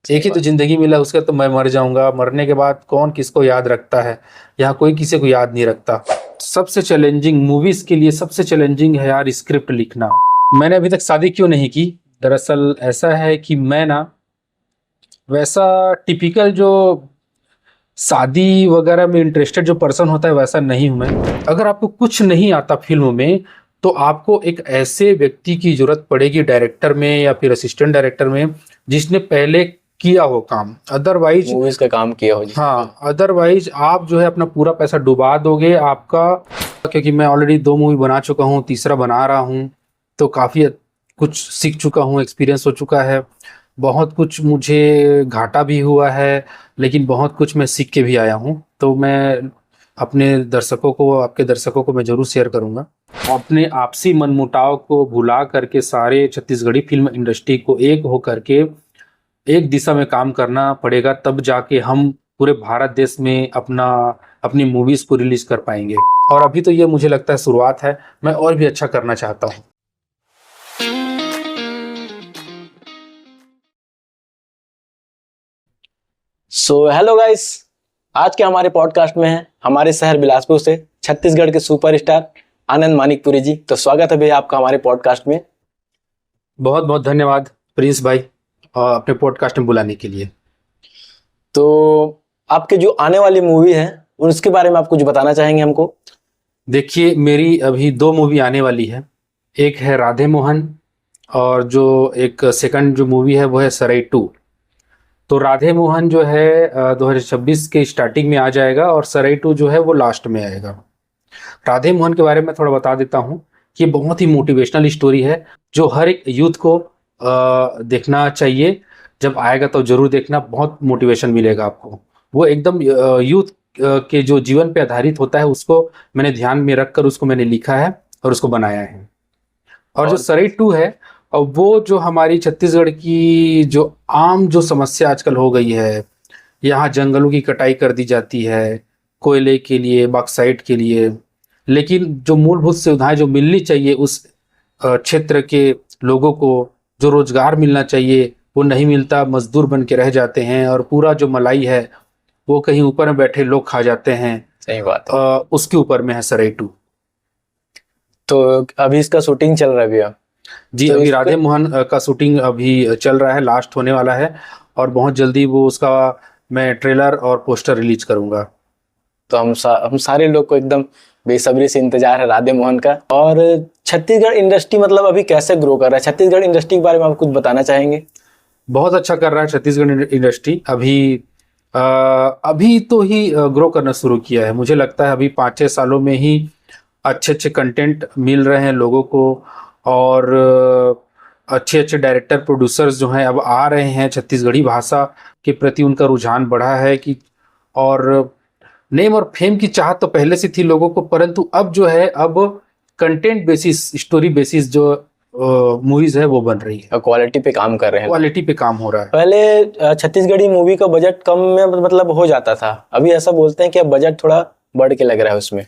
एक ही तो जिंदगी मिला, उसका तो मैं मर जाऊंगा, मरने के बाद कौन किसको याद रखता है। यहाँ कोई किसी को याद नहीं रखता। सबसे चैलेंजिंग मूवीज के लिए सबसे चैलेंजिंग है यार स्क्रिप्ट लिखना। मैंने अभी तक शादी क्यों नहीं की, दरअसल ऐसा है कि मैं ना वैसा टिपिकल जो शादी वगैरह में इंटरेस्टेड जो पर्सन होता है वैसा नहीं हूं मैं। अगर आपको कुछ नहीं आता फिल्म में तो आपको एक ऐसे व्यक्ति की जरूरत पड़ेगी डायरेक्टर में या फिर असिस्टेंट डायरेक्टर में जिसने पहले किया हो काम। अदरवाइज मूवीज का काम किया हो जिसने। हाँ, अदरवाइज आप जो है अपना पूरा पैसा डुबा दोगे आपका। क्योंकि मैं ऑलरेडी 2 मूवी बना चुका हूँ, तीसरा बना रहा हूँ, तो काफ़ी कुछ सीख चुका हूँ, एक्सपीरियंस हो चुका है। बहुत कुछ मुझे घाटा भी हुआ है, लेकिन बहुत कुछ मैं सीख के भी आया हूँ। तो मैं अपने दर्शकों को, आपके दर्शकों को मैं ज़रूर शेयर करूँगा। अपने आपसी मनमुटाव को भुला करके सारे छत्तीसगढ़ी फिल्म इंडस्ट्री को एक हो करके एक दिशा में काम करना पड़ेगा, तब जाके हम पूरे भारत देश में अपनी मूवीज को रिलीज कर पाएंगे। और अभी तो ये मुझे लगता है शुरुआत है, मैं और भी अच्छा करना चाहता हूँ। सो हेलो गाइस, आज के हमारे पॉडकास्ट में है हमारे शहर बिलासपुर से छत्तीसगढ़ के सुपरस्टार आनंद मानिकपुरी जी। तो स्वागत है भैया आपका हमारे पॉडकास्ट में। बहुत बहुत धन्यवाद प्रिंस भाई अपने पॉडकास्ट में बुलाने के लिए। तो आपके जो आने वाली मूवी है उसके बारे में आप कुछ बताना चाहेंगे हमको? देखिए, मेरी अभी 2 मूवी आने वाली है। एक है राधे मोहन, और जो एक सेकंड जो मूवी है वो है सराई 2। तो राधे मोहन जो है 2026 के स्टार्टिंग में आ जाएगा, और सराई 2 जो है वो लास्ट में आएगा। राधे मोहन के बारे में थोड़ा बता देता हूँ कि बहुत ही मोटिवेशनल स्टोरी है जो हर एक यूथ को देखना चाहिए। जब आएगा तो जरूर देखना, बहुत मोटिवेशन मिलेगा आपको। वो एकदम यूथ के जो जीवन पे आधारित होता है, उसको मैंने ध्यान में रखकर उसको मैंने लिखा है और उसको बनाया है। और जो सराई 2 है, और वो जो हमारी छत्तीसगढ़ की जो आम जो समस्या आजकल हो गई है, यहाँ जंगलों की कटाई कर दी जाती है कोयले के लिए, बॉक्साइट के लिए, लेकिन जो मूलभूत सुविधाएं जो मिलनी चाहिए उस क्षेत्र के लोगों को, जो रोजगार मिलना चाहिए वो नहीं मिलता, मजदूर बन के रह जाते हैं, और पूरा जो मलाई है वो कहीं ऊपर में बैठे लोग खा जाते हैं। सही बात है। उसके ऊपर में है सराई 2। तो अभी इसका शूटिंग चल रहा है भैया? जी, तो अभी राधे मोहन का शूटिंग अभी चल रहा है, लास्ट होने वाला है, और बहुत जल्दी वो उसका मैं ट्रेलर और पोस्टर रिलीज करूंगा। तो हम सारे लोग को एकदम बेसब्री से इंतजार है राधे मोहन का। और छत्तीसगढ़ इंडस्ट्री मतलब अभी कैसे ग्रो कर रहा है? छत्तीसगढ़ इंडस्ट्री के बारे में आप कुछ बताना चाहेंगे? बहुत अच्छा कर रहा है छत्तीसगढ़ इंडस्ट्री। अभी तो ही ग्रो करना शुरू किया है। मुझे लगता है अभी 5-6 सालों में ही अच्छे अच्छे कंटेंट मिल रहे हैं लोगों को, और अच्छे अच्छे डायरेक्टर प्रोड्यूसर्स जो हैं अब आ रहे हैं। छत्तीसगढ़ी भाषा के प्रति उनका रुझान बढ़ा है कि, और नेम और फेम की चाहत तो पहले से थी लोगों को, परंतु अब जो है अब कंटेंट बेसिस, स्टोरी बेसिस जो मूवीज है वो बन रही है। क्वालिटी पे काम कर रहे हैं, क्वालिटी पे काम हो रहा है। पहले छत्तीसगढ़ी मूवी का बजट कम में मतलब हो जाता था, अभी ऐसा बोलते हैं कि अब बजट थोड़ा बढ़ के लग रहा है उसमें।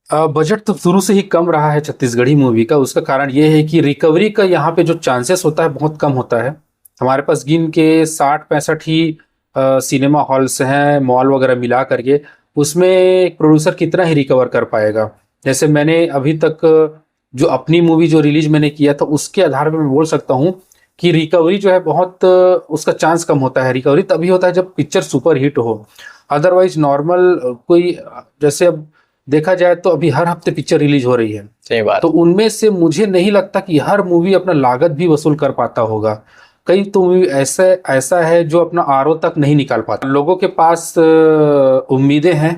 बजट तो शुरू से ही कम रहा है छत्तीसगढ़ी मूवी का। उसका कारण ये है कि रिकवरी का यहाँ पे जो चांसेस होता है बहुत कम होता है। हमारे पास गिन के 60-65 ही सिनेमा हॉल्स हैं, मॉल वगैरह मिला करके, उसमें एक प्रोड्यूसर कितना ही रिकवर कर पाएगा। जैसे मैंने अभी तक जो अपनी मूवी जो रिलीज मैंने किया था उसके आधार पर मैं बोल सकता हूँ कि रिकवरी जो है बहुत उसका चांस कम होता है। रिकवरी तभी होता है जब पिक्चर सुपर हिट हो। अदरवाइज नॉर्मल कोई, जैसे अब देखा जाए तो अभी हर हफ्ते पिक्चर रिलीज हो रही है। सही बात। तो उनमें से मुझे नहीं लगता कि हर मूवी अपना लागत भी वसूल कर पाता होगा। कई तो मूवी ऐसा है जो अपना आरओ तक नहीं निकाल पाता। लोगों के पास उम्मीदें हैं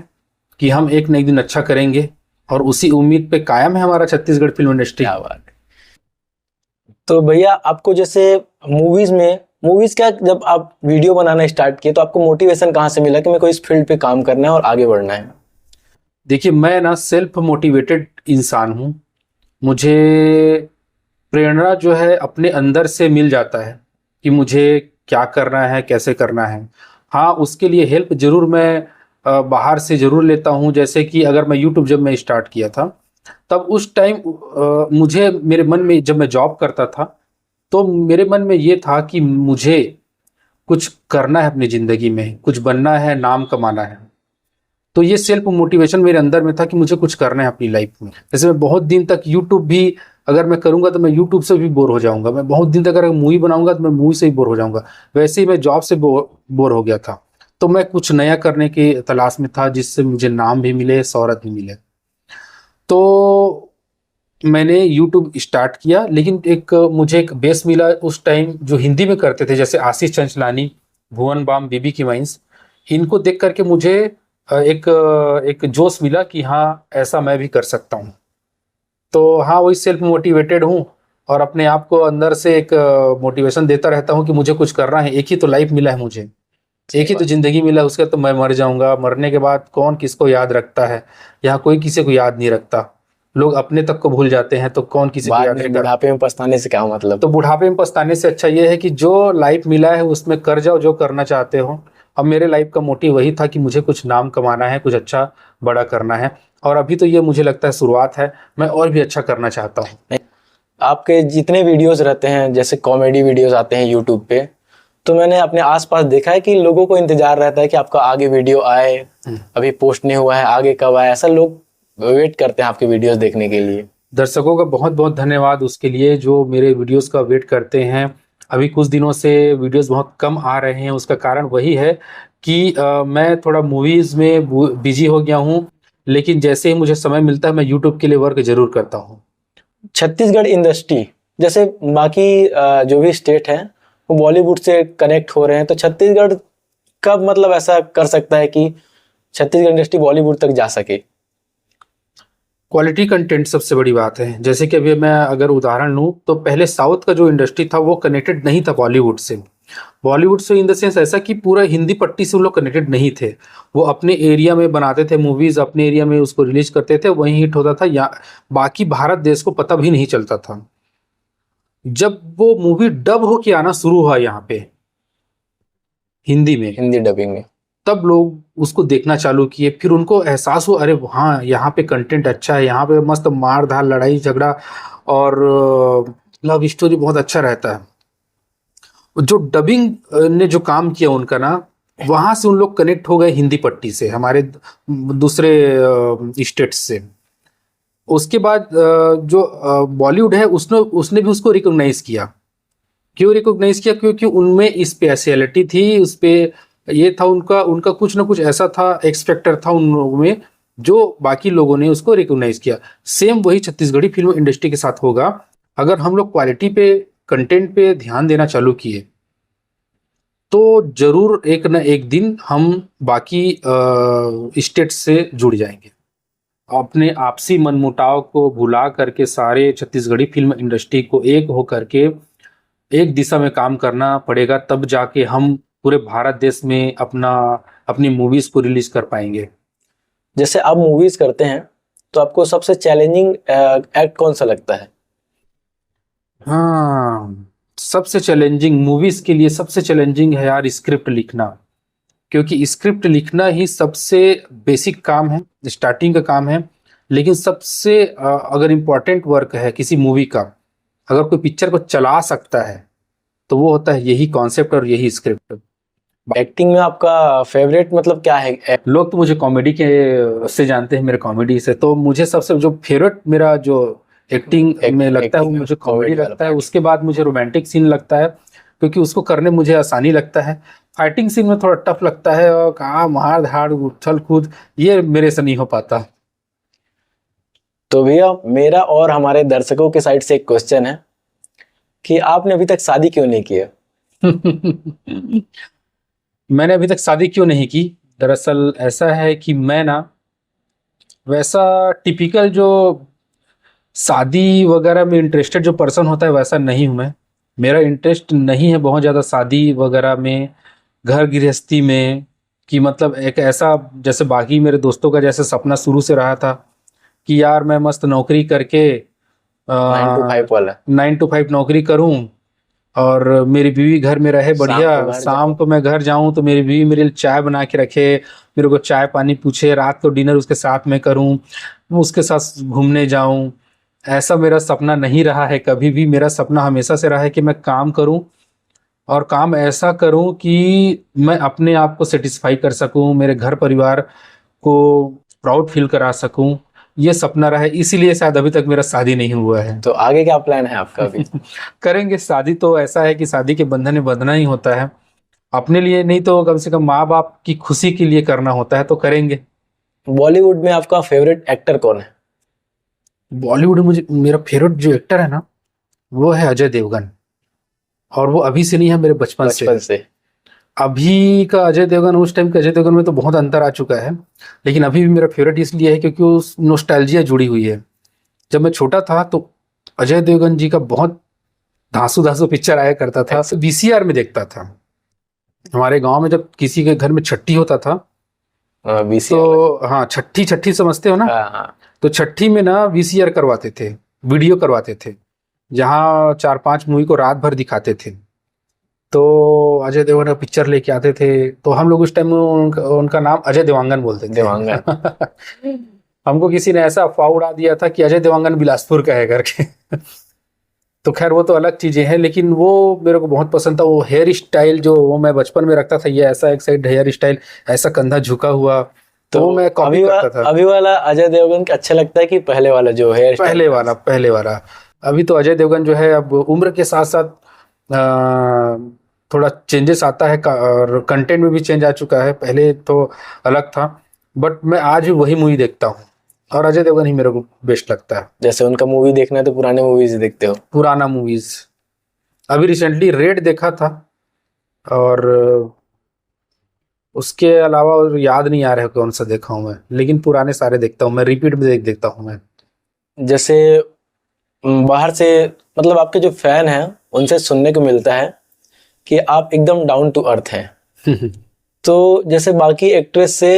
कि हम एक न एक दिन अच्छा करेंगे, और उसी उम्मीद पे कायम है हमारा छत्तीसगढ़ फिल्म इंडस्ट्री। क्या बात। तो भैया आपको जैसे मूवीज क्या, जब आप वीडियो बनाना स्टार्ट किए तो आपको मोटिवेशन कहाँ से मिला कि मेरे को इस फील्ड पे काम करना है और आगे बढ़ना है? देखिए, मैं ना सेल्फ मोटिवेटेड इंसान हूँ। मुझे प्रेरणा जो है अपने अंदर से मिल जाता है कि मुझे क्या करना है, कैसे करना है। हाँ, उसके लिए हेल्प जरूर मैं बाहर से जरूर लेता हूँ। जैसे कि अगर मैं यूट्यूब जब मैं स्टार्ट किया था, तब उस टाइम मुझे मेरे मन में, जब मैं जॉब करता था तो मेरे मन में ये था कि मुझे कुछ करना है अपनी ज़िंदगी में, कुछ बनना है, नाम कमाना है। तो ये सेल्फ मोटिवेशन मेरे अंदर में था कि मुझे कुछ करना है अपनी लाइफ में। जैसे मैं बहुत दिन तक यूट्यूब भी अगर मैं करूँगा तो मैं यूट्यूब से भी बोर हो जाऊँगा, मैं बहुत दिन तक अगर मूवी बनाऊँगा तो मैं मूवी से ही बोर हो जाऊँगा। वैसे ही मैं जॉब से बोर हो गया था। तो मैं कुछ नया करने की तलाश में था जिससे मुझे नाम भी मिले, शोहरत भी मिले। तो मैंने यूट्यूब स्टार्ट किया, लेकिन मुझे एक बेस मिला उस टाइम जो हिंदी में करते थे, जैसे आशीष चंचलानी, भुवन बाम, बीबी की माइंस। इनको देख करके मुझे एक जोश मिला कि हाँ, ऐसा मैं भी कर सकता हूँ। तो हाँ, वही सेल्फ मोटिवेटेड हूँ और अपने आप को अंदर से एक मोटिवेशन देता रहता हूँ कि मुझे कुछ करना है। एक ही तो लाइफ मिला है मुझे, एक ही तो ज़िंदगी मिला है, उसके तो मैं मर जाऊँगा। मरने के बाद कौन किसको याद रखता है? यहाँ कोई किसी को याद नहीं रखता। लोग अपने तक को भूल जाते हैं, तो कौन किसी को बाद याद में रखेगा? बुढ़ापे में पछताने से क्या मतलब। तो बुढ़ापे में पछताने से अच्छा ये है कि जो लाइफ मिला है उसमें कर जाओ जो करना चाहते हो। अब मेरे लाइफ का मोटिव वही था कि मुझे कुछ नाम कमाना है, कुछ अच्छा बड़ा करना है, और अभी तो ये मुझे लगता है शुरुआत है, मैं और भी अच्छा करना चाहता हूँ। आपके जितने वीडियोस रहते हैं, जैसे कॉमेडी वीडियोस आते हैं यूट्यूब पे, तो मैंने अपने आसपास देखा है कि लोगों को इंतजार रहता है कि आपका आगे वीडियो आए, अभी पोस्ट नहीं हुआ है, आगे कब आए, ऐसा लोग वेट करते हैं आपके वीडियोस देखने के लिए। दर्शकों का बहुत बहुत धन्यवाद उसके लिए जो मेरे वीडियोस का वेट करते हैं। अभी कुछ दिनों से वीडियोस बहुत कम आ रहे हैं, उसका कारण वही है कि मैं थोड़ा मूवीज़ में बिजी हो गया हूँ, लेकिन जैसे ही मुझे समय मिलता है मैं यूट्यूब के लिए वर्क जरूर करता हूँ। छत्तीसगढ़ इंडस्ट्री जैसे बाकी जो भी स्टेट हैं वो बॉलीवुड से कनेक्ट हो रहे हैं, तो छत्तीसगढ़ कब मतलब ऐसा कर सकता है कि छत्तीसगढ़ इंडस्ट्री बॉलीवुड तक जा सके? क्वालिटी कंटेंट सबसे बड़ी बात है। जैसे कि अभी मैं अगर उदाहरण लूँ तो पहले साउथ का जो इंडस्ट्री था वो कनेक्टेड नहीं था बॉलीवुड से। बॉलीवुड से इन द सेंस ऐसा कि पूरा हिंदी पट्टी से वो लोग कनेक्टेड नहीं थे। वो अपने एरिया में बनाते थे मूवीज़, अपने एरिया में उसको रिलीज करते थे, वहीं हिट होता था, या बाकी भारत देश को पता भी नहीं चलता था। जब वो मूवी डब होके आना शुरू हुआ यहाँ पे हिंदी में, हिंदी डबिंग में, तब लोग उसको देखना चालू किए। फिर उनको एहसास हुआ, अरे हाँ, यहाँ पे कंटेंट अच्छा है, यहाँ पे मस्त मार धार, लड़ाई झगड़ा और लव स्टोरी बहुत अच्छा रहता है। जो डबिंग ने जो काम किया उनका ना, वहाँ से उन लोग कनेक्ट हो गए हिंदी पट्टी से, हमारे दूसरे स्टेट्स से। उसके बाद जो बॉलीवुड है उसने उसने भी उसको रिकॉग्नाइज किया। क्यों रिकॉग्नाइज किया? क्योंकि उनमें स्पेशलिटी थी, उस पे ये था उनका उनका कुछ ना कुछ ऐसा था, एक्सपेक्टर था उन लोगों में, जो बाकी लोगों ने उसको रिकॉग्नाइज किया। सेम वही छत्तीसगढ़ी फिल्म इंडस्ट्री के साथ होगा। अगर हम लोग क्वालिटी पे, कंटेंट पे ध्यान देना चालू किए तो जरूर एक न एक दिन हम बाकी स्टेट से जुड़ जाएंगे। अपने आपसी मनमुटाव को भुला करके सारे छत्तीसगढ़ी फिल्म इंडस्ट्री को एक हो करके एक दिशा में काम करना पड़ेगा, तब जाके हम पूरे भारत देश में अपनी मूवीज को रिलीज कर पाएंगे। जैसे आप मूवीज करते हैं तो आपको सबसे चैलेंजिंग एक्ट कौन सा लगता है? हाँ, सबसे चैलेंजिंग मूवीज के लिए सबसे चैलेंजिंग है यार स्क्रिप्ट लिखना। क्योंकि स्क्रिप्ट लिखना ही सबसे बेसिक काम है, स्टार्टिंग का काम है। लेकिन सबसे अगर इम्पोर्टेंट वर्क है किसी मूवी का, अगर कोई पिक्चर को चला सकता है तो वो होता है यही कॉन्सेप्ट और यही स्क्रिप्ट। एक्टिंग में आपका फेवरेट मतलब क्या है? लोग तो मुझे कॉमेडी के से जानते हैं, मेरे कॉमेडी से। तो मुझे सबसे जो फेवरेट मेरा जो एक्टिंग में लगता है वो मुझे कॉमेडी लगता है। उसके बाद मुझे रोमांटिक सीन लगता है, क्योंकि उसको करने मुझे आसानी लगता है। फाइटिंग सीन में थोड़ा टफ लगता है, और कहाँ मार धाड़ उछल कूद, ये मेरे से नहीं हो पाता। तो भैया मेरा और हमारे दर्शकों के साइड से एक क्वेश्चन है कि आपने अभी तक शादी क्यों नहीं की है? मैंने अभी तक शादी क्यों नहीं की? दरअसल ऐसा है कि मैं ना वैसा टिपिकल जो शादी वगैरह में इंटरेस्टेड जो पर्सन होता है वैसा नहीं हूँ मैं। मेरा इंटरेस्ट नहीं है बहुत ज़्यादा शादी वगैरह में, घर गृहस्थी में। कि मतलब एक ऐसा, जैसे बाकी मेरे दोस्तों का जैसे सपना शुरू से रहा था कि यार मैं मस्त नौकरी करके 9 to 5 वाला, 9 to 5 नौकरी करूं और मेरी बीवी घर में रहे बढ़िया। शाम को मैं घर जाऊं तो मेरी बीवी मेरे लिए चाय बना के रखे, मेरे को चाय पानी पूछे, रात को डिनर उसके साथ में करूं, उसके साथ घूमने जाऊं। ऐसा मेरा सपना नहीं रहा है कभी भी। मेरा सपना हमेशा से रहा है कि मैं काम करूं और काम ऐसा करूं कि मैं अपने आप को सेटिस्फाई कर सकूं, मेरे घर परिवार को प्राउड फील करा सकूं, ये सपना रहा है। इसीलिए शायद अभी तक मेरा शादी नहीं हुआ है। तो आगे क्या प्लान है आपका अभी? करेंगे शादी। तो ऐसा है कि शादी के बंधन में बंधना ही होता है, अपने लिए नहीं तो कम से कम माँ बाप की खुशी के लिए करना होता है, तो करेंगे। बॉलीवुड में आपका फेवरेट एक्टर कौन है? बॉलीवुड में मुझे मेरा फेवरेट जो एक्टर है ना, वो है अजय देवगन। और वो अभी से नहीं है, मेरे बचपन से। बचपन से? अभी का अजय देवगन, उस टाइम के अजय देवगन में तो बहुत अंतर आ चुका है, लेकिन अभी भी मेरा फेवरेट इसलिए है क्योंकि उस नोस्टैल्जिया जुड़ी हुई है। जब मैं छोटा था तो अजय देवगन जी का बहुत धांसू धांसू पिक्चर आया करता था, वीसीआर में देखता था। हमारे गांव में जब किसी के घर में छठी होता था, वीसीआर? तो हाँ, छठी छठी समझते हो ना? हाँ। तो छठी में ना वीसीआर करवाते थे, वीडियो करवाते थे, जहाँ 4-5 मूवी को रात भर दिखाते थे। तो अजय देवगन का पिक्चर लेके आते थे, तो हम लोग उस टाइम में उनका नाम अजय देवांगन बोलते थे। देवांगन। हमको किसी ने ऐसा अफवाह उड़ा दिया था कि अजय देवांगन बिलासपुर का है करके। तो खैर वो तो अलग चीजें हैं, लेकिन वो मेरे को बहुत पसंद था। वो हेयर स्टाइल जो वो मैं बचपन में रखता था, ये ऐसा एक साइड हेयर स्टाइल, ऐसा कंधा झुका हुआ, तो वो मैं कॉपी करता था। अभी वाला अजय देवगन का अच्छा लगता है कि पहले वाला जो हेयर स्टाइल? पहले वाला। अभी तो अजय देवगन जो है, अब उम्र के साथ साथ थोड़ा चेंजेस आता है, और कंटेंट में भी चेंज आ चुका है। पहले तो अलग था, बट मैं आज भी वही मूवी देखता हूँ, और अजय देवगन ही मेरे को बेस्ट लगता है। जैसे उनका मूवी देखना है तो पुराने मूवीज देखते हो? पुराना मूवीज। अभी रिसेंटली रेड देखा था, और उसके अलावा और याद नहीं आ रहा है कौन सा देखा हूँ मैं, लेकिन पुराने सारे देखता हूँ मैं, रिपीट में देखता हूँ मैं। जैसे बाहर से मतलब आपके जो फैन हैं उनसे सुनने को मिलता है कि आप एकदम डाउन टू अर्थ हैं। तो जैसे बाकी एक्ट्रेस से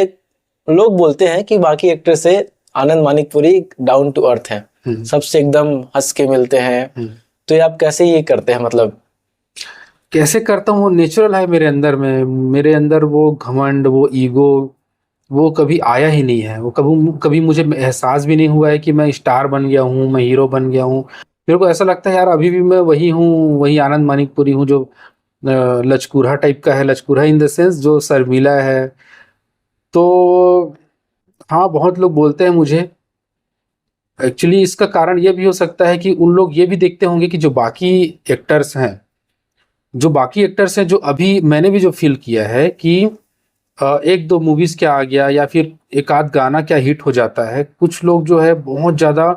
लोग बोलते हैं कि बाकी एक्ट्रेस से आनंद मानिकपुरी डाउन टू अर्थ हैं, सबसे एकदम हंस के मिलते हैं। तो ये आप कैसे ये करते हैं? मतलब कैसे करता हूँ, वो नेचुरल है मेरे अंदर में। मेरे अंदर वो घमंड, वो ईगो, वो कभी आया ही नहीं है। वो कभी मुझे एहसास भी नहीं हुआ है कि मैं स्टार बन गया हूँ, मैं हीरो बन गया हूँ। मेरे को ऐसा लगता है यार, अभी भी मैं वही हूँ, वही आनंद मानिकपुरी हूँ, जो लचकूरा टाइप का है। लचकूरा इन द सेंस जो शर्मीला है। तो हाँ, बहुत लोग बोलते हैं मुझे। एक्चुअली इसका कारण ये भी हो सकता है कि उन लोग ये भी देखते होंगे कि जो बाकी एक्टर्स हैं, जो अभी मैंने भी जो फील किया है कि एक दो मूवीज क्या आ गया, या फिर एक आध गाना क्या हिट हो जाता है, कुछ लोग जो है बहुत ज्यादा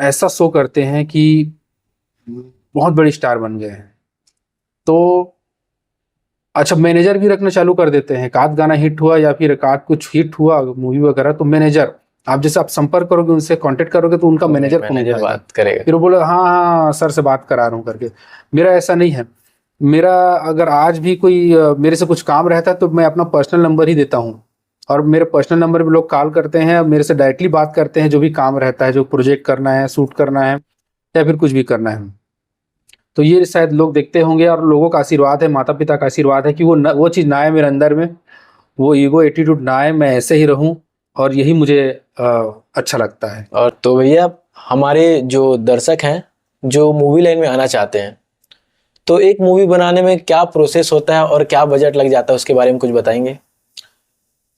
ऐसा शो करते हैं कि बहुत बड़े स्टार बन गए हैं। तो अच्छा, मैनेजर भी रखना चालू कर देते हैं। एक आध गाना हिट हुआ या फिर एक आध कुछ हिट हुआ मूवी वगैरह, तो मैनेजर, आप जैसे आप संपर्क करोगे, उनसे कांटेक्ट करोगे, तो उनका मैनेजर बात करेगा, फिर वो बोले हाँ हाँ सर से बात करा रहा हूँ करके। मेरा ऐसा नहीं है। मेरा अगर आज भी कोई मेरे से कुछ काम रहता है, तो मैं अपना पर्सनल नंबर ही देता हूँ, और मेरे पर्सनल नंबर पे लोग कॉल करते हैं, मेरे से डायरेक्टली बात करते हैं, जो भी काम रहता है, जो प्रोजेक्ट करना है, शूट करना है, या फिर कुछ भी करना है। तो ये शायद लोग देखते होंगे, और लोगों का आशीर्वाद है, माता पिता का आशीर्वाद है कि वो चीज़ ना आए मेरे अंदर में, वो ईगो एटीट्यूड ना आए, मैं ऐसे ही रहूं, और यही मुझे अच्छा लगता है। और तो भैया, हमारे जो दर्शक हैं जो मूवी लाइन में आना चाहते हैं, तो एक मूवी बनाने में क्या प्रोसेस होता है और क्या बजट लग जाता है, उसके बारे में कुछ बताएंगे?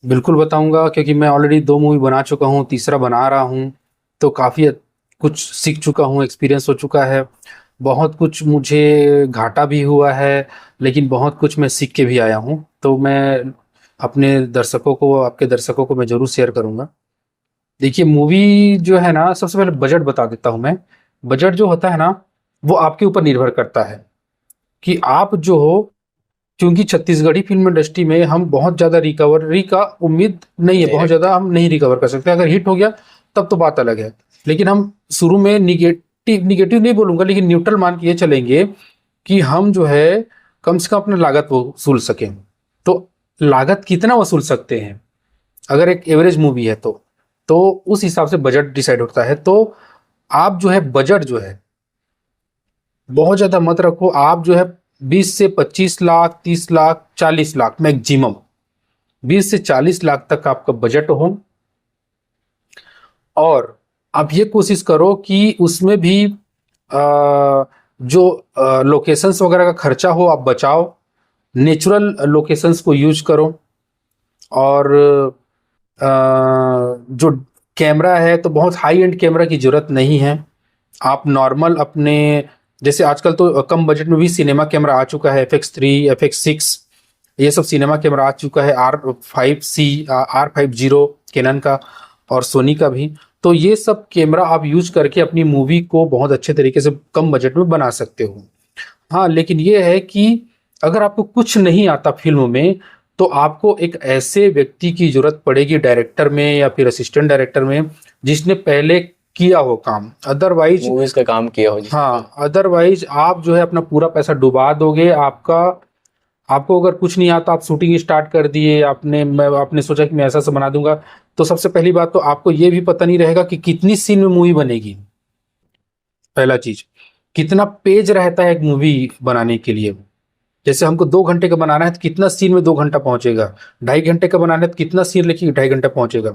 बिल्कुल बताऊंगा, क्योंकि मैं ऑलरेडी 2 मूवी बना चुका हूँ, तीसरा बना रहा हूँ। तो काफ़ी कुछ सीख चुका हूँ, एक्सपीरियंस हो चुका है। बहुत कुछ मुझे घाटा भी हुआ है, लेकिन बहुत कुछ मैं सीख के भी आया हूँ। तो मैं अपने दर्शकों को, आपके दर्शकों को मैं ज़रूर शेयर करूँगा। देखिए, मूवी जो है ना, सबसे पहले बजट बता देता हूँ मैं। बजट जो होता है ना, वो आपके ऊपर निर्भर करता है कि आप जो हो, क्योंकि छत्तीसगढ़ी फिल्म इंडस्ट्री में हम बहुत ज़्यादा रिकवरी का उम्मीद नहीं है, बहुत ज़्यादा हम नहीं रिकवर कर सकते। अगर हिट हो गया तब तो बात अलग है, लेकिन हम शुरू में निगेटिव नहीं बोलूँगा, लेकिन न्यूट्रल मान के ये चलेंगे कि हम जो है कम से कम अपना लागत वसूल सकें। तो लागत कितना वसूल सकते हैं, अगर एक एवरेज मूवी है तो उस हिसाब से बजट डिसाइड होता है। तो आप जो है बजट जो है बहुत ज़्यादा मत रखो। आप जो है 20 से 25 लाख, 30 लाख, 40 लाख मैक्सिमम, 20 से 40 लाख तक आपका बजट हो। और आप ये कोशिश करो कि उसमें भी जो लोकेशंस वगैरह का खर्चा हो आप बचाओ, नेचुरल लोकेशंस को यूज करो। और जो कैमरा है तो बहुत हाई एंड कैमरा की ज़रूरत नहीं है। आप नॉर्मल अपने, जैसे आजकल तो कम बजट में भी सिनेमा कैमरा आ चुका है, FX3, FX6, ये सब सिनेमा कैमरा आ चुका है, R5C, R50 कैनन का और सोनी का भी। तो ये सब कैमरा आप यूज करके अपनी मूवी को बहुत अच्छे तरीके से कम बजट में बना सकते हो। हाँ, लेकिन ये है कि अगर आपको कुछ नहीं आता फिल्म में, तो आपको एक ऐसे व्यक्ति की जरूरत पड़ेगी डायरेक्टर में या फिर असिस्टेंट डायरेक्टर में, जिसने पहले किया हो काम। अदरवाइज मूवीज का काम किया हो जिसने। हाँ, अदरवाइज आप जो है अपना पूरा पैसा डुबा दोगे। आपको अगर कुछ नहीं आता, आप शूटिंग स्टार्ट कर दिए, आपने सोचा कि मैं ऐसा सा बना दूंगा, तो सबसे पहली बात तो आपको ये भी पता नहीं रहेगा कि कितनी सीन में मूवी बनेगी। पहला चीज, कितना पेज रहता है एक मूवी बनाने के लिए। जैसे हमको 2 घंटे का बनाना है तो कितना सीन में 2 घंटा पहुंचेगा, 2.5 घंटे का बनाना है तो कितना सीन लेके 2.5 घंटा पहुंचेगा।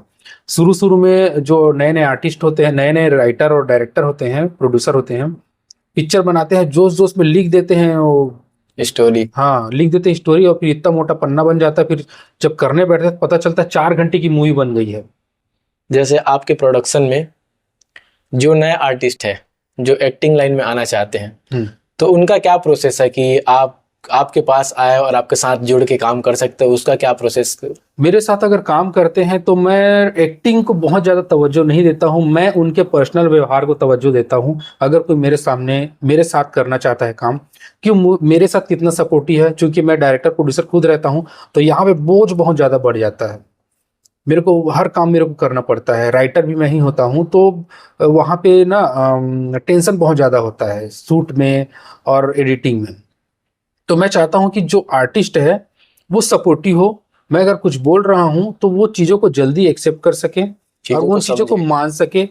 शुरू शुरू में जो नए नए आर्टिस्ट होते हैं, नए नए राइटर और डायरेक्टर होते हैं, प्रोड्यूसर होते हैं, पिक्चर बनाते हैं, जोश जोश में लिख देते हैं वो स्टोरी। हाँ, लिख देते हैं स्टोरी, और फिर इतना मोटा पन्ना बन जाता है। फिर जब करने बैठते हैं तो पता चलता है 4 घंटे की मूवी बन गई है। जैसे आपके प्रोडक्शन में जो नए आर्टिस्ट है जो एक्टिंग लाइन में आना चाहते हैं, तो उनका क्या प्रोसेस है कि आपके पास आए और आपके साथ जुड़ के काम कर सकते हो, उसका क्या प्रोसेस? मेरे साथ अगर काम करते हैं तो मैं एक्टिंग को बहुत ज़्यादा तवज्जो नहीं देता हूँ, मैं उनके पर्सनल व्यवहार को तवज्जो देता हूँ। अगर कोई मेरे साथ करना चाहता है काम, कि मेरे साथ कितना सपोर्टिव है। चूंकि मैं डायरेक्टर प्रोड्यूसर खुद रहता हूँ, तो यहाँ पे बोझ बहुत ज़्यादा बढ़ जाता है। मेरे को हर काम मेरे को करना पड़ता है, राइटर भी मैं ही होता हूँ, तो वहाँ पे ना टेंशन बहुत ज़्यादा होता है शूट में और एडिटिंग में। तो मैं चाहता हूं कि जो आर्टिस्ट है वो सपोर्टिव हो। मैं अगर कुछ बोल रहा हूं तो वो चीज़ों को जल्दी एक्सेप्ट कर सके और उन चीज़ों को मान सके।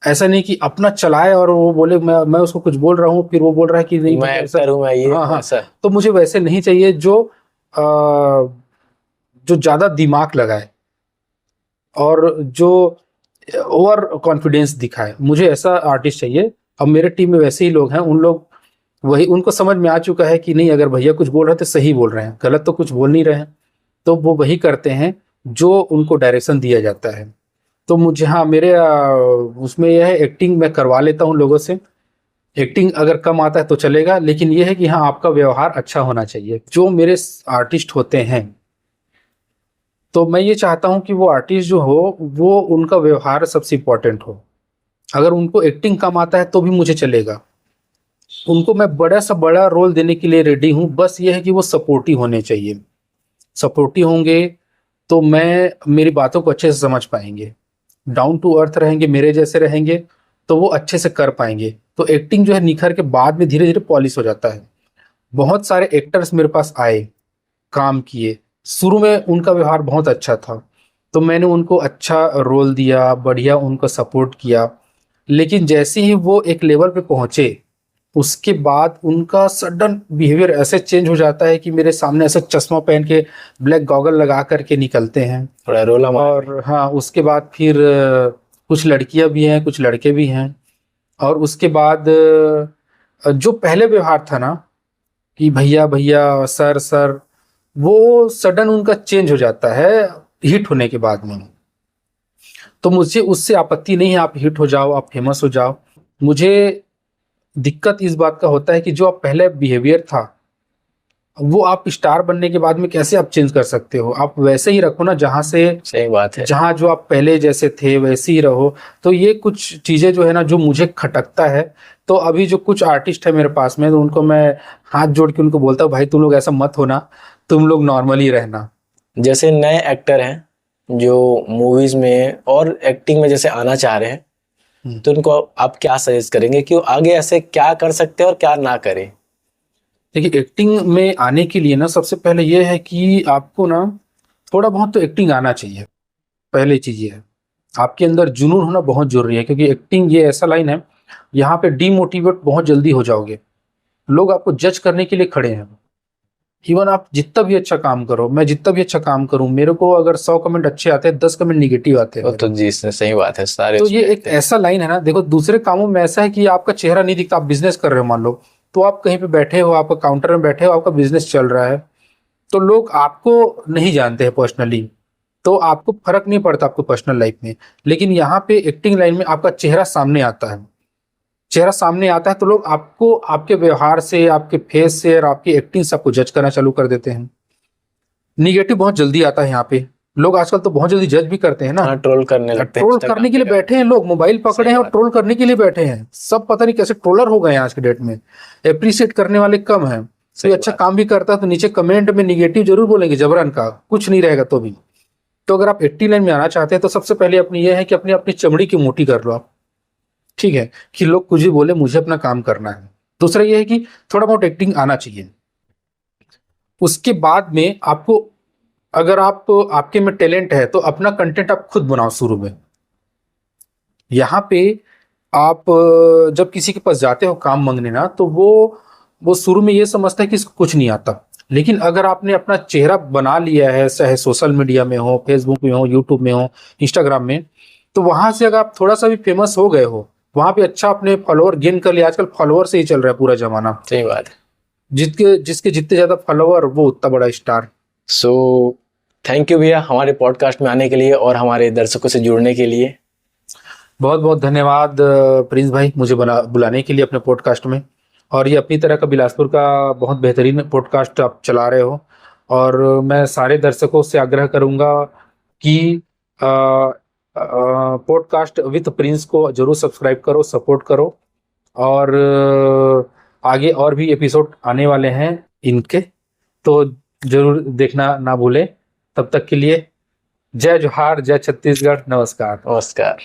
ऐसा नहीं कि अपना चलाए और वो बोले मैं उसको कुछ बोल रहा हूं, फिर वो बोल रहा है कि नहीं मैं एक्टर हूं, मैं ये। हाँ हाँ, तो मुझे वैसे नहीं चाहिए जो ज़्यादा दिमाग लगाए और जो ओवर कॉन्फिडेंस दिखाए। मुझे ऐसा आर्टिस्ट चाहिए। अब मेरे टीम में वैसे ही लोग हैं, उन लोग वही, उनको समझ में आ चुका है कि नहीं, अगर भैया कुछ बोल रहे हैं तो सही बोल रहे हैं, गलत तो कुछ बोल नहीं रहे हैं। तो वो वही करते हैं जो उनको डायरेक्शन दिया जाता है। तो मुझे हाँ, मेरे उसमें यह है, एक्टिंग मैं करवा लेता हूँ लोगों से। एक्टिंग अगर कम आता है तो चलेगा, लेकिन यह है कि हाँ, आपका व्यवहार अच्छा होना चाहिए। जो मेरे आर्टिस्ट होते हैं, तो मैं ये चाहता हूँ कि वो आर्टिस्ट जो हो, वो उनका व्यवहार सबसे इम्पोर्टेंट हो। अगर उनको एक्टिंग कम आता है तो भी मुझे चलेगा, उनको मैं बड़ा सा बड़ा रोल देने के लिए रेडी हूँ। बस ये है कि वो सपोर्टिव होने चाहिए। सपोर्टिव होंगे तो मेरी बातों को अच्छे से समझ पाएंगे, डाउन टू अर्थ रहेंगे, मेरे जैसे रहेंगे, तो वो अच्छे से कर पाएंगे। तो एक्टिंग जो है निखर के बाद में धीरे धीरे पॉलिश हो जाता है। बहुत सारे एक्टर्स मेरे पास आए, काम किए, शुरू में उनका व्यवहार बहुत अच्छा था, तो मैंने उनको अच्छा रोल दिया, बढ़िया उनको सपोर्ट किया। लेकिन जैसे ही वो एक लेवल पे पहुंचे, उसके बाद उनका सडन बिहेवियर ऐसे चेंज हो जाता है कि मेरे सामने ऐसे चश्मा पहन के, ब्लैक गॉगल लगा करके निकलते हैं, थोड़ा रोला। और हाँ, उसके बाद फिर कुछ लड़कियां भी हैं, कुछ लड़के भी हैं। और उसके बाद जो पहले व्यवहार था ना कि भैया भैया, सर सर, वो सडन उनका चेंज हो जाता है हिट होने के बाद में। तो मुझे उससे आपत्ति नहीं है, आप हिट हो जाओ, आप फेमस हो जाओ। मुझे दिक्कत इस बात का होता है कि जो आप पहले बिहेवियर था, वो आप स्टार बनने के बाद में कैसे आप चेंज कर सकते हो? आप वैसे ही रखो ना, जहां से, सही बात है, जहां जो आप पहले जैसे थे वैसे ही रहो। तो ये कुछ चीजें जो है ना, जो मुझे खटकता है। तो अभी जो कुछ आर्टिस्ट है मेरे पास में, तो उनको मैं हाथ जोड़ के उनको बोलता हूँ, भाई तुम लोग ऐसा मत होना, तुम लोग नॉर्मली रहना। जैसे नए एक्टर हैं जो मूवीज में और एक्टिंग में जैसे आना चाह रहे हैं, तो उनको आप क्या सजेस्ट करेंगे कि वो आगे ऐसे क्या कर सकते हैं और क्या ना करें? देखिए, एक्टिंग में आने के लिए ना सबसे पहले ये है कि आपको ना थोड़ा बहुत तो एक्टिंग आना चाहिए। पहली चीज ये है, आपके अंदर जुनून होना बहुत जरूरी है, क्योंकि एक्टिंग ये ऐसा लाइन है, यहाँ पे डीमोटिवेट बहुत जल्दी हो जाओगे। लोग आपको जज करने के लिए खड़े हैं। इवन आप जितना भी अच्छा काम करो, मैं जितना भी अच्छा काम करूं, मेरे को अगर 100 कमेंट अच्छे आते हैं, 10 कमेंट निगेटिव आते हैं। तो जी, सही बात है, सारे। तो ये एक ऐसा लाइन है ना, देखो दूसरे कामों में ऐसा है कि आपका चेहरा नहीं दिखता, आप बिजनेस कर रहे हो मान लो, तो आप कहीं पे बैठे हो, आपका काउंटर में बैठे हो, आपका बिजनेस चल रहा है, तो लोग आपको नहीं जानते हैं पर्सनली, तो आपको फर्क नहीं पड़ता आपको पर्सनल लाइफ में। लेकिन यहाँ पे एक्टिंग लाइन में आपका चेहरा सामने आता है, चेहरा सामने आता है तो लोग आपको आपके व्यवहार से, आपके फेस से और आपकी एक्टिंग से आपको जज करना चालू कर देते हैं। निगेटिव बहुत जल्दी आता है यहाँ पे, लोग आजकल तो बहुत जल्दी जज भी करते हैं ना। हाँ, ट्रोल करने लगते हैं, ट्रोल Instagram करने के लिए पे। बैठे हैं लोग, मोबाइल पकड़े सही हैं और बात। ट्रोल करने के लिए बैठे हैं। सब पता नहीं कैसे ट्रोलर हो गए हैं आज के डेट में, अप्रिशिएट करने वाले कम हैं। कोई अच्छा बात। काम भी करता है तो नीचे कमेंट में निगेटिव जरूर बोलेंगे, जबरन का कुछ नहीं रहेगा तो भी। तो अगर आप 80 लाइन में आना चाहते हैं तो सबसे पहले अपनी ये है कि अपनी अपनी चमड़ी की मोटी कर लो आप, ठीक है, कि लोग कुछ भी बोले मुझे अपना काम करना है। दूसरा ये है कि थोड़ा बहुत एक्टिंग आना चाहिए। उसके बाद में आपको, अगर आप आपके में टैलेंट है तो अपना कंटेंट आप खुद बनाओ शुरू में। यहाँ पे आप जब किसी के पास जाते हो काम मांगने ना, तो वो शुरू में ये समझता है कि इसको कुछ नहीं आता। लेकिन अगर आपने अपना चेहरा बना लिया है, चाहे सोशल मीडिया में हो, फेसबुक में हो, यूट्यूब में हो, इंस्टाग्राम में, तो वहां से अगर आप थोड़ा सा भी फेमस हो गए हो, वहां पे अच्छा अपने फॉलोअर गेन कर लिया। आजकल फॉलोअर से ही चल रहा है पूरा जमाना। सही बात है। जिसके जितने ज्यादा फॉलोअर वो उतना बड़ा स्टार। सो थैंक यू भैया हमारे पॉडकास्ट में आने के लिए और हमारे दर्शकों से जुड़ने के लिए। बहुत बहुत धन्यवाद प्रिंस भाई, मुझे बुलाने के लिए अपने पॉडकास्ट में। और ये अपनी तरह का बिलासपुर का बहुत बेहतरीन पॉडकास्ट आप चला रहे हो। और मैं सारे दर्शकों से आग्रह करूंगा कि पॉडकास्ट विद प्रिंस को जरूर सब्सक्राइब करो, सपोर्ट करो। और आगे और भी एपिसोड आने वाले हैं इनके, तो जरूर देखना ना भूलें। तब तक के लिए जय जोहार, जय छत्तीसगढ़, नमस्कार। नमस्कार।